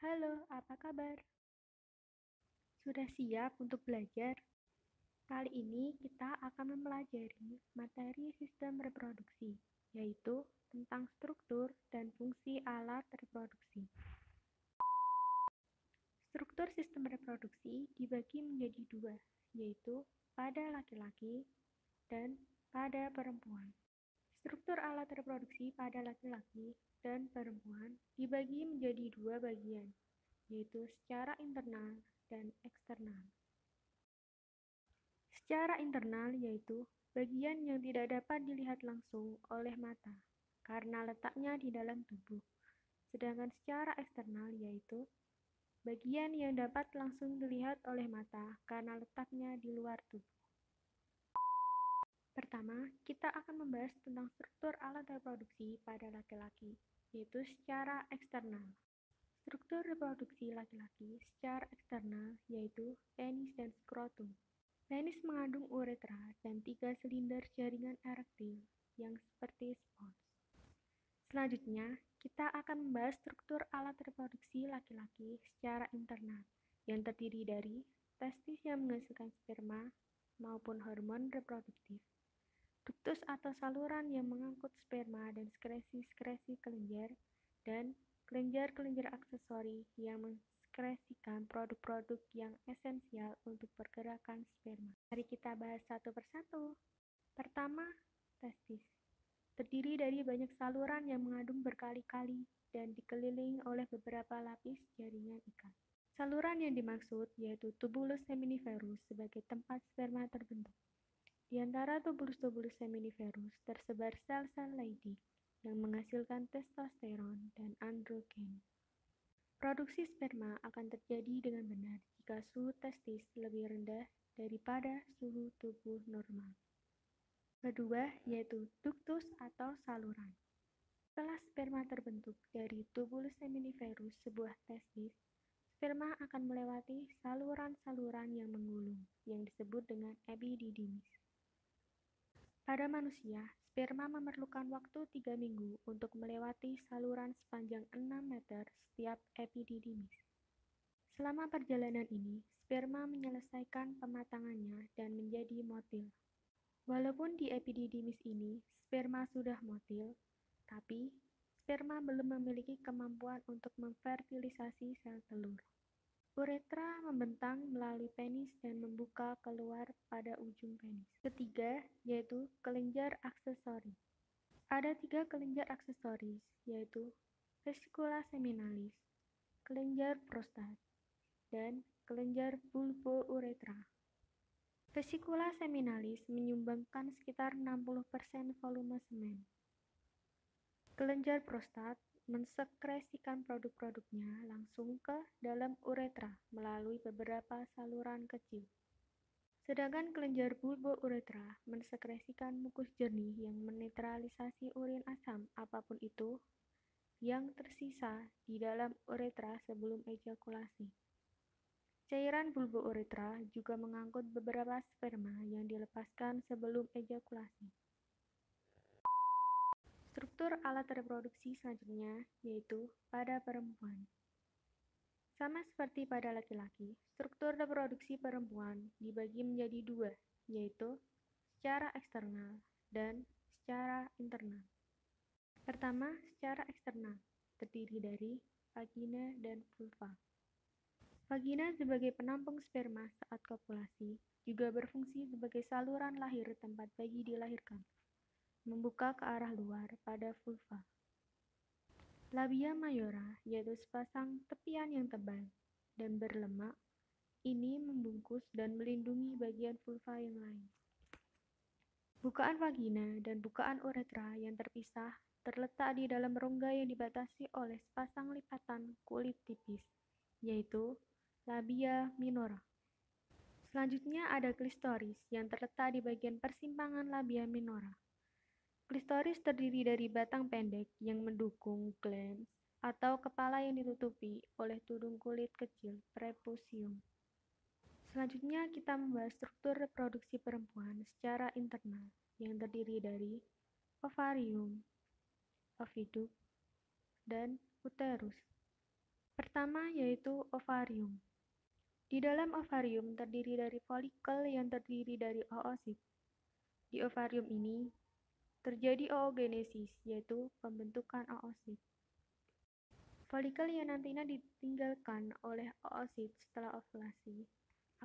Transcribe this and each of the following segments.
Halo, apa kabar? Sudah siap untuk belajar? Kali ini kita akan mempelajari materi sistem reproduksi, yaitu tentang struktur dan fungsi alat reproduksi. Struktur sistem reproduksi dibagi menjadi dua, yaitu pada laki-laki dan pada perempuan. Struktur alat reproduksi pada laki-laki dan perempuan dibagi menjadi dua bagian, yaitu secara internal dan eksternal. Secara internal yaitu bagian yang tidak dapat dilihat langsung oleh mata karena letaknya di dalam tubuh. Sedangkan secara eksternal yaitu bagian yang dapat langsung dilihat oleh mata karena letaknya di luar tubuh. Pertama, kita akan membahas tentang struktur alat reproduksi pada laki-laki, yaitu secara eksternal. Struktur reproduksi laki-laki secara eksternal yaitu penis dan skrotum. Penis mengandung uretra dan 3 silinder jaringan erektil yang seperti spons. Selanjutnya, kita akan membahas struktur alat reproduksi laki-laki secara internal yang terdiri dari testis yang menghasilkan sperma maupun hormon reproduktif, duktus atau saluran yang mengangkut sperma dan sekresi-sekresi kelenjar, dan kelenjar-kelenjar aksesori yang mensekresikan produk-produk yang esensial untuk pergerakan sperma. Mari kita bahas satu persatu. Pertama, testis. Terdiri dari banyak saluran yang mengandung berkali-kali dan dikelilingi oleh beberapa lapis jaringan ikat. Saluran yang dimaksud yaitu tubulus seminiferus sebagai tempat sperma terbentuk. Di antara tubulus-tubulus seminiferus tersebar sel-sel Leydig yang menghasilkan testosteron dan androgen. Produksi sperma akan terjadi dengan benar jika suhu testis lebih rendah daripada suhu tubuh normal. Kedua, yaitu duktus atau saluran. Setelah sperma terbentuk dari tubulus seminiferus sebuah testis, sperma akan melewati saluran-saluran yang menggulung yang disebut dengan epididymis. Pada manusia, sperma memerlukan waktu 3 minggu untuk melewati saluran sepanjang 6 meter setiap epididymis. Selama perjalanan ini, sperma menyelesaikan pematangannya dan menjadi motil. Walaupun di epididymis ini sperma sudah motil, tapi sperma belum memiliki kemampuan untuk memfertilisasi sel telur. Uretra membentang melalui penis dan membuka keluar pada ujung penis. Ketiga, yaitu kelenjar aksesori. Ada 3 kelenjar aksesoris, yaitu vesicula seminalis, kelenjar prostat, dan kelenjar bulbouretra. Vesicula seminalis menyumbangkan sekitar 60% volume semen. Kelenjar prostat mensekresikan produk-produknya langsung ke dalam uretra melalui beberapa saluran kecil. Sedangkan kelenjar bulbouretra mensekresikan mukus jernih yang menetralisasi urin asam apapun itu yang tersisa di dalam uretra sebelum ejakulasi. Cairan bulbouretra juga mengangkut beberapa sperma yang dilepaskan sebelum ejakulasi. Struktur alat reproduksi selanjutnya yaitu pada perempuan. Sama seperti pada laki-laki, struktur reproduksi perempuan dibagi menjadi dua, yaitu secara eksternal dan secara internal. Pertama, secara eksternal, terdiri dari vagina dan vulva. Vagina sebagai penampung sperma saat kopulasi juga berfungsi sebagai saluran lahir tempat bayi dilahirkan, membuka ke arah luar pada vulva. Labia mayora yaitu sepasang tepian yang tebal dan berlemak, ini membungkus dan melindungi bagian vulva yang lain. Bukaan vagina dan bukaan uretra yang terpisah terletak di dalam rongga yang dibatasi oleh sepasang lipatan kulit tipis, yaitu labia minora. Selanjutnya ada klistoris yang terletak di bagian persimpangan labia minora. Klistoris terdiri dari batang pendek yang mendukung glans atau kepala yang ditutupi oleh tudung kulit kecil prepucium. Selanjutnya kita membahas struktur reproduksi perempuan secara internal yang terdiri dari ovarium, oviduct, dan uterus. pertama yaitu ovarium. Di dalam ovarium terdiri dari folikel yang terdiri dari oosit. Di ovarium ini terjadi oogenesis, yaitu pembentukan oosit. Folikel yang nantinya ditinggalkan oleh oosit setelah ovulasi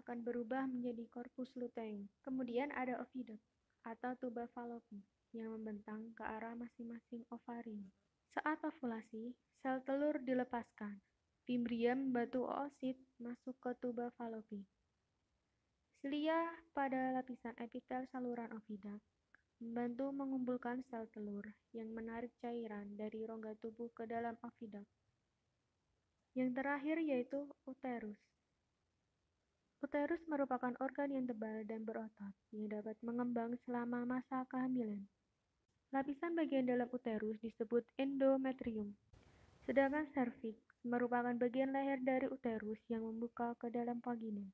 akan berubah menjadi korpus luteum. Kemudian ada oviduct atau tuba Fallopi yang membentang ke arah masing-masing ovarium. Saat ovulasi, sel telur dilepaskan. Fimbria membantu oosit masuk ke tuba Fallopi. Silia pada lapisan epitel saluran oviduct membantu mengumpulkan sel telur yang menarik cairan dari rongga tubuh ke dalam oviduct. Yang terakhir yaitu uterus. Uterus merupakan organ yang tebal dan berotot yang dapat mengembang selama masa kehamilan. Lapisan bagian dalam uterus disebut endometrium, sedangkan serviks merupakan bagian leher dari uterus yang membuka ke dalam vagina.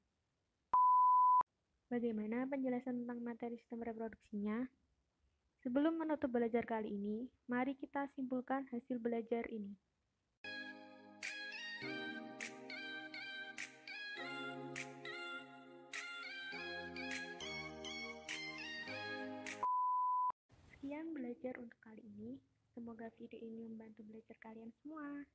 Bagaimana penjelasan tentang materi sistem reproduksinya? Sebelum menutup belajar kali ini, mari kita simpulkan hasil belajar ini. Sekian belajar untuk kali ini. Semoga video ini membantu belajar kalian semua.